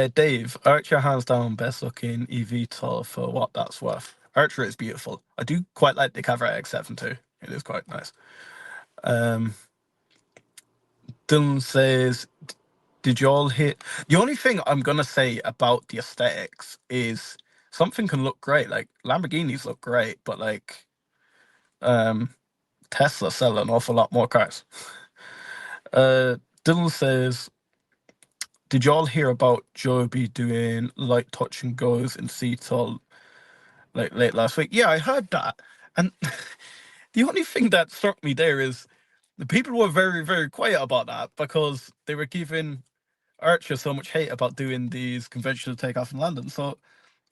Speaker 1: Dave, Archer hands down best looking eVTOL for what that's worth. Archer is beautiful. I do quite like the Cavorite X7 too. It is quite nice. Dylan says, did you all hit? The only thing I'm going to say about the aesthetics is something can look great. Like, Lamborghinis look great, but like Tesla sell an awful lot more cars. Dylan says, did you all hear about Joby doing light touch and goes in Seattle like late last week? Yeah, I heard that. And the only thing that struck me there is the people were very, very quiet about that because they were giving Archer so much hate about doing these conventional takeoff and landing. So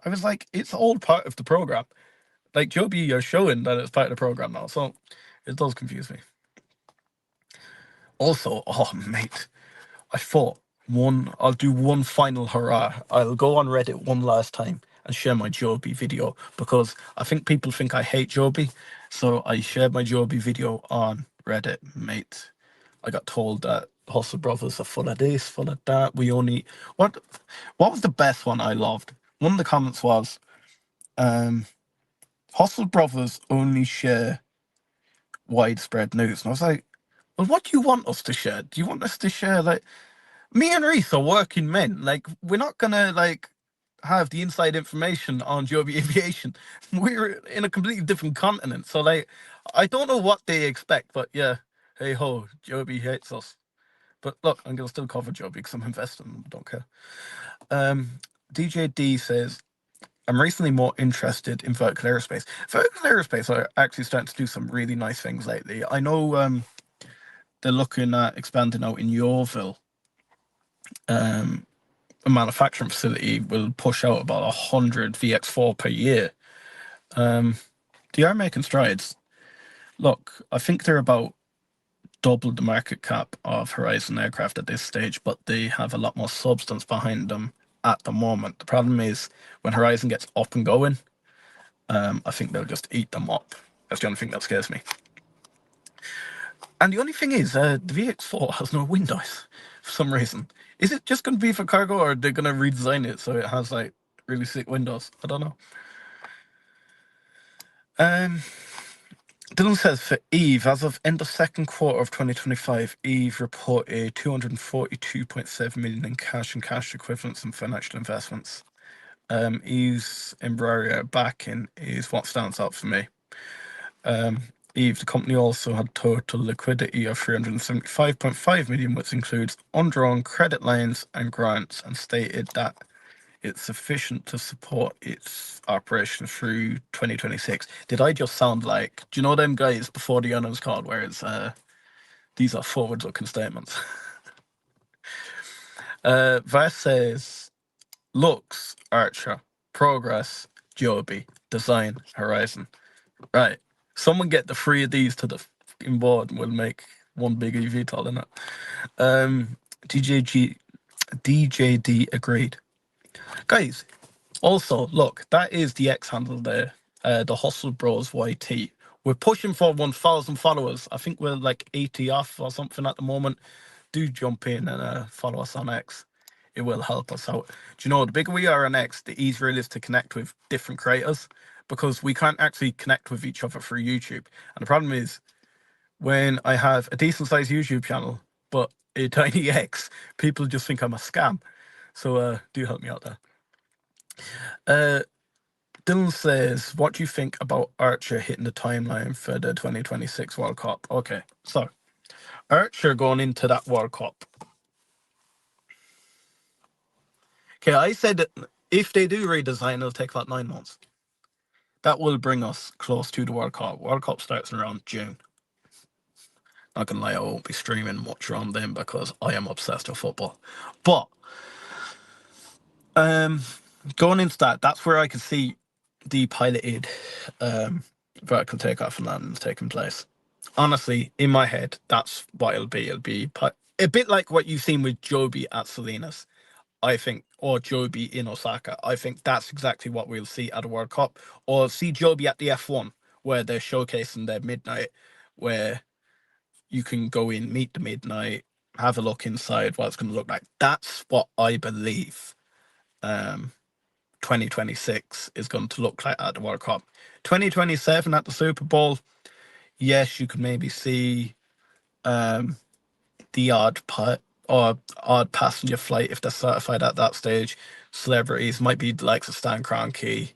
Speaker 1: I was like, it's all part of the program. Like Joby are showing that it's part of the program now. So it does confuse me. Also, oh mate, I thought I'll do one final hurrah. I'll go on Reddit one last time and share my Joby video because I think people think I hate Joby. So I shared my Joby video on Reddit, mate. I got told that Hustle Brothers are full of this, full of that. What what was the best one I loved? One of the comments was, Hustle Brothers only share widespread news. And I was like, well, what do you want us to share? Do you want us to share like me and Reese are working men? Like we're not gonna like have the inside information on Joby Aviation. We're in a completely different continent. So like I don't know what they expect, but yeah, hey ho, Joby hates us. But look, I'm gonna still cover Joby because I'm invested in them, don't care. DJ D says, I'm recently more interested in vertical aerospace. Vertical aerospace are actually starting to do some really nice things lately. I know they're looking at expanding out in Yeovil. A manufacturing facility will push out about 100 VX4 per year. They are making strides. Look, I think they're about double the market cap of Horizon Aircraft at this stage, but they have a lot more substance behind them at the moment. The problem is when Horizon gets up and going, I think they'll just eat them up. That's the only thing that scares me. And the only thing is, the VX4 has no windows for some reason. Is it just going to be for cargo, or are they going to redesign it so it has like really sick windows? I don't know. Dylan says for Eve, as of end of second quarter of 2025, Eve reported 242.7 million in cash and cash equivalents and financial investments. Eve's Embraer backing is what stands out for me. Eve, the company also had total liquidity of 375.5 million, which includes undrawn credit lines and grants, and stated that it's sufficient to support its operation through 2026. Did I just sound like, do you know them guys before the earnings call where it's these are forward-looking statements? Vas says, looks, Archer, progress, Joby, design, Horizon. Right. Someone get the three of these to the fucking board and we'll make one big Evtol in it. DJD agreed. Guys, also, look, that is the X handle there, the Hustle Bros YT. We're pushing for 1,000 followers. I think we're like 80 off or something at the moment. Do jump in and follow us on X. It will help us out. Do you know, the bigger we are on X, the easier it is to connect with different creators because we can't actually connect with each other through YouTube. And the problem is when I have a decent sized YouTube channel, but a tiny X, people just think I'm a scam. So do help me out there. Dylan says, what do you think about Archer hitting the timeline for the 2026 World Cup? Okay, so Archer going into that World Cup. Okay, I said that if they do redesign, it'll take about 9 months. That will bring us close to the World Cup. World Cup starts in around June. Not gonna lie, I won't be streaming much around then because I am obsessed with football. But going into that, that's where I can see the piloted vertical takeoff and landings taking place. Honestly, in my head, that's what it'll be. It'll be a bit like what you've seen with Joby at Salinas, I think, or Joby in Osaka. I think that's exactly what we'll see at the World Cup, or see Joby at the F1, where they're showcasing their midnight, where you can go in, meet the midnight, have a look inside what it's going to look like. That's what I believe 2026 is going to look like at the World Cup. 2027 at the Super Bowl, yes, you could maybe see the odd passenger flight if they're certified at that stage. Celebrities might be the likes of Stan Kroenke,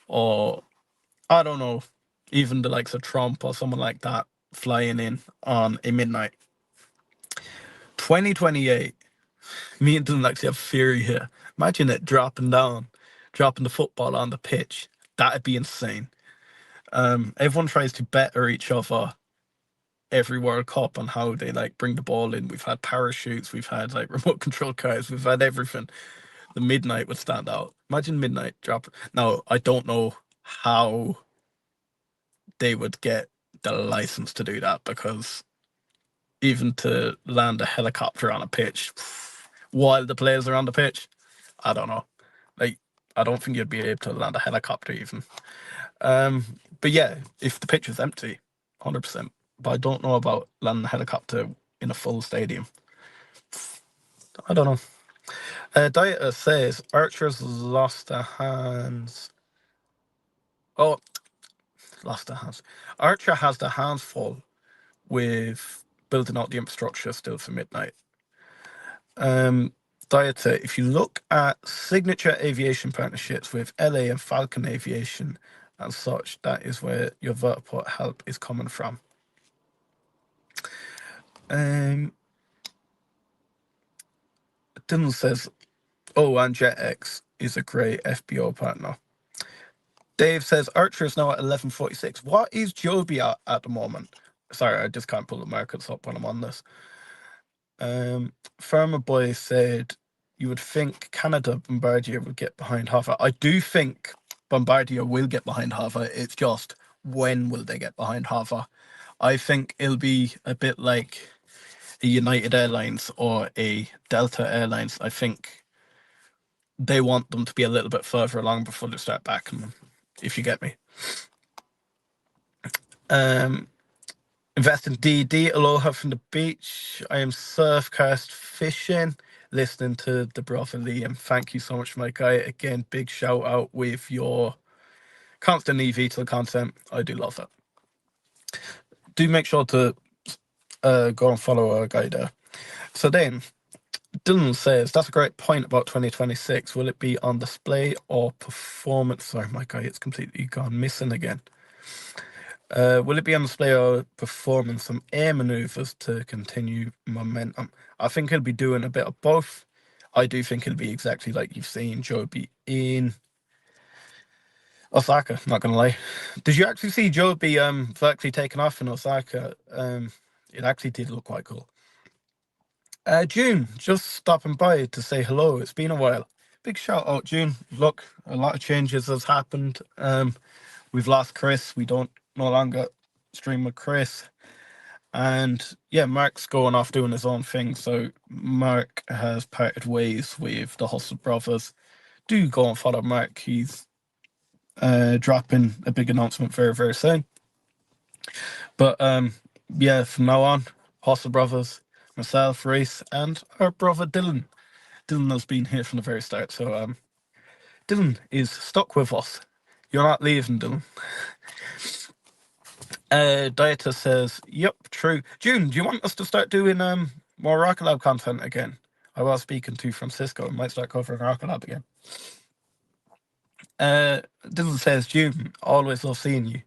Speaker 1: or I don't know, even the likes of Trump or someone like that flying in on a midnight. 2028, me and Dylan actually have theory here. Imagine it dropping the football on the pitch. That'd be insane. Everyone tries to better each other every World Cup on how they like bring the ball in. We've had parachutes, we've had like remote control cars, we've had everything. The Midnight would stand out. Imagine Midnight drop. Now, I don't know how they would get the license to do that, because even to land a helicopter on a pitch while the players are on the pitch, I don't know. Like, I don't think you'd be able to land a helicopter even. But yeah, if the pitch is empty, 100%. But I don't know about landing a helicopter in a full stadium. I don't know. Dieter says Archer's lost their hands. Oh, lost their hands. Archer has their hands full with building out the infrastructure still for Midnight. Dieter, if you look at signature aviation partnerships with LA and Falcon Aviation and such, that is where your vertiport help is coming from. Dylan says, oh, and JetX is a great FBO partner. Dave says Archer is now at 1146. What is Joby at the moment? Sorry, I just can't pull the markets up when I'm on this. Farmer Boy said you would think Canada Bombardier would get behind Hava. I do think Bombardier will get behind Hava. It's just when will they get behind Hava? I think it'll be a bit like a United Airlines or a Delta Airlines. I think they want them to be a little bit further along before they start backing them, if you get me. Invest in DD. Aloha from the beach. I am surfcast fishing, listening to the brother Liam. Thank you so much, my guy. Again, big shout out with your constant Evtol content. I do love that. Do make sure to go and follow our guy there. So then, Dylan says, that's a great point about 2026. Will it be on display or performance? Sorry, my guy, it's completely gone missing again. Will it be on display or performance some air maneuvers to continue momentum? I think he'll be doing a bit of both. I do think it'll be exactly like you've seen Joby in Osaka, not gonna lie. Did you actually see Joby vertically taken off in Osaka? It actually did look quite cool. June, just stopping by to say hello. It's been a while. Big shout out, June. Look, a lot of changes has happened. We've lost Chris. We don't no longer stream with Chris. And yeah, Mark's going off doing his own thing. So Mark has parted ways with the Hustle Brothers. Do go and follow Mark. He's dropping a big announcement very, very soon. But yeah, from now on, Hustle Brothers, myself, Reese, and our brother Dylan. Dylan has been here from the very start. So Dylan is stuck with us. You're not leaving, Dylan. Dieter says, yep, true. June, do you want us to start doing more Rocket Lab content again? I was speaking to Francisco. I might start covering Rocket Lab again. Dylan says, June, always love seeing you.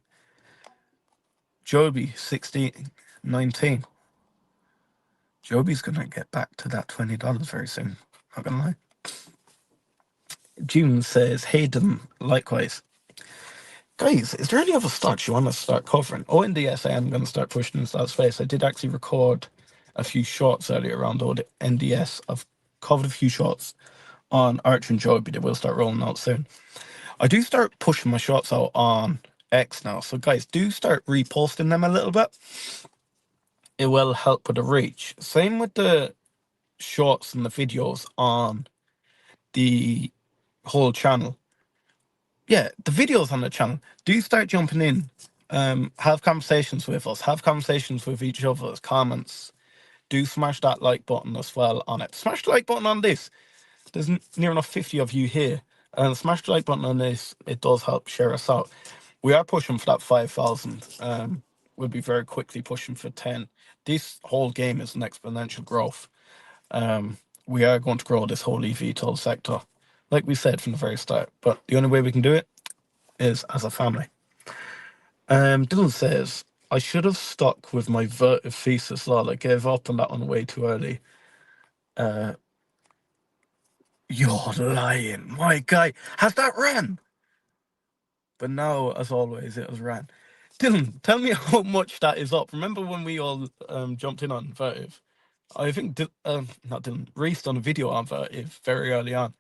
Speaker 1: Joby, 1619. Joby's going to get back to that $20 very soon. Not going to lie. June says, hey, Dylan, likewise. Guys, is there any other stocks you want to start covering? NDS, I am going to start pushing into that space. I did actually record a few shorts earlier around NDS. I've covered a few shorts on Archer and Joby. They will start rolling out soon. I do start pushing my shorts out on X now. So guys, do start reposting them a little bit. It will help with the reach. Same with the shorts and the videos on the whole channel. Yeah, the videos on the channel, do start jumping in. Have conversations with us. Have conversations with each other's comments. Do smash that like button as well on it. Smash the like button on this. There's near enough 50 of you here. And smash the like button on this. It does help share us out. We are pushing for that 5,000. We'll be very quickly pushing for 10. This whole game is an exponential growth. We are going to grow this whole eVTOL sector, like we said from the very start. But the only way we can do it is as a family. Dylan says, I should have stuck with my vertive thesis, lol. I gave up on that one way too early. You're lying. My guy, has that ran? But now, as always, it has ran. Dylan, tell me how much that is up. Remember when we all jumped in on Vertiv? I think not Dylan, Reese done a video on Vertiv very early on.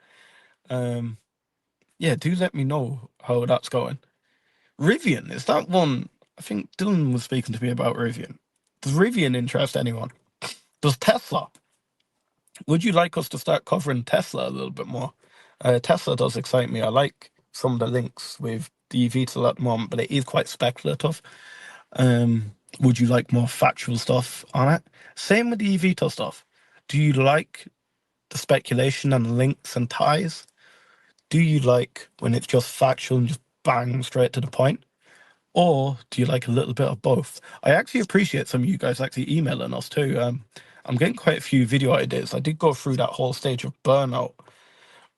Speaker 1: Yeah, do let me know how that's going. Rivian, is that one? I think Dylan was speaking to me about Rivian. Does Rivian interest anyone? Does Tesla? Would you like us to start covering Tesla a little bit more? Tesla does excite me. I like some of the links with the Evtol at the moment, but it is quite speculative. Would you like more factual stuff on it? Same with the Evtol stuff. Do you like the speculation and links and ties? Do you like when it's just factual and just bang straight to the point? Or do you like a little bit of both? I actually appreciate some of you guys actually emailing us too. I'm getting quite a few video ideas. I did go through that whole stage of burnout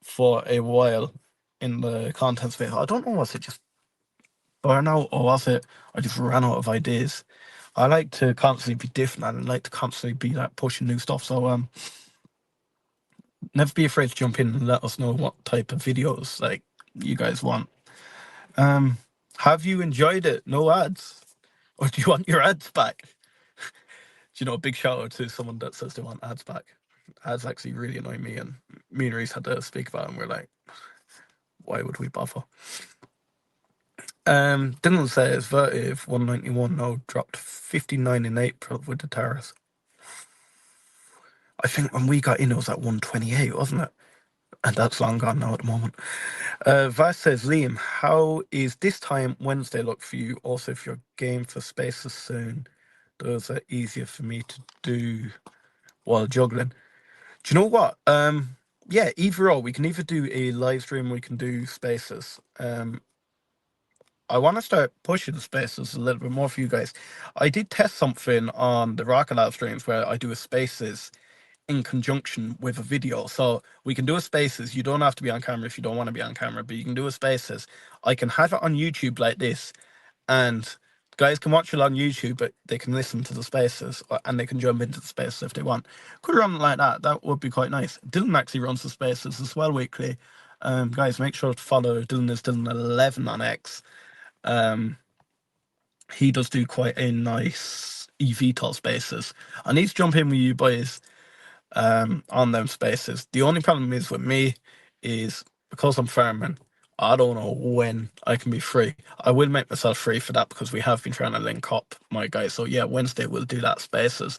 Speaker 1: for a while in the content space. I don't know, was it just burnout or was it I just ran out of ideas? I like to constantly be different and I like to constantly be like pushing new stuff. So never be afraid to jump in and let us know what type of videos like you guys want. Have you enjoyed it? No ads? Or do you want your ads back? Do you know, a big shout out to someone that says they want ads back. Ads actually really annoy me, and me and Reese had to speak about it, and we're like, why would we bother? Dylan says Vertiv 191 now dropped 59 in April with the tariffs. I think when we got in it was at 128, wasn't it? And that's long gone now at the moment. Vas says, Liam, how is this time Wednesday look for you? Also, if you're game for spaces soon, those are easier for me to do while juggling. Do you know what? Yeah, either or. We can either do a live stream, we can do spaces. I want to start pushing the spaces a little bit more for you guys. I did test something on the Rocket Lab streams where I do a spaces in conjunction with a video. So we can do a spaces. You don't have to be on camera if you don't want to be on camera, but you can do a spaces. I can have it on YouTube like this, and guys can watch it on YouTube, but they can listen to the spaces and they can jump into the spaces if they want. Could run it like that. That would be quite nice. Dylan actually runs the spaces as well weekly. Guys, make sure to follow Dylan. Is Dylan11 on X. He does do quite a nice eVTOL spaces. I need to jump in with you boys on them spaces. The only problem is with me is because I'm farming, I don't know when I can be free. I will make myself free for that because we have been trying to link up, my guys. So yeah, Wednesday we'll do that spaces.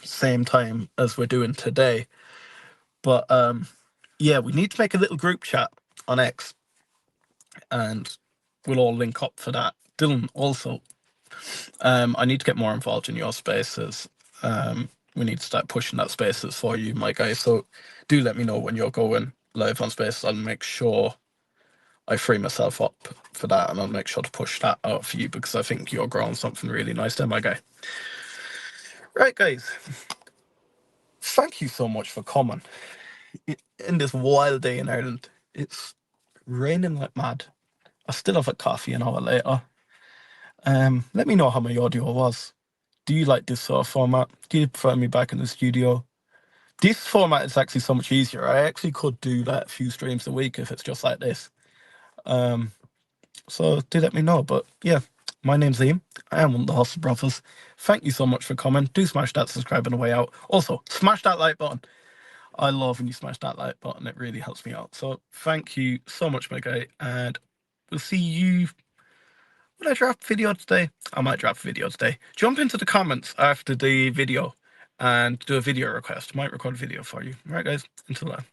Speaker 1: Same time as we're doing today. But yeah, we need to make a little group chat on X and we'll all link up for that. Dylan, also, I need to get more involved in your spaces. We need to start pushing that spaces for you, my guys. So do let me know when you're going live on spaces. I'll make sure I free myself up for that, and I'll make sure to push that out for you because I think you're growing something really nice there, my guy. Right, guys. Thank you so much for coming. In this wild day in Ireland, it's raining like mad. I still have a coffee an hour later. Let me know how my audio was. Do you like this sort of format? Do you prefer me back in the studio? This format is actually so much easier. I actually could do like a few streams a week if it's just like this. So do let me know. But yeah, my name's Liam. I am one of the Hustle Brothers. Thank you so much for coming. Do smash that subscribe on the way out. Also, smash that like button. I love when you smash that like button. It really helps me out. So thank you so much, my guy. And we'll see you. Will I drop a video today? I might drop a video today. Jump into the comments after the video and do a video request. I might record a video for you. All right, guys. Until then.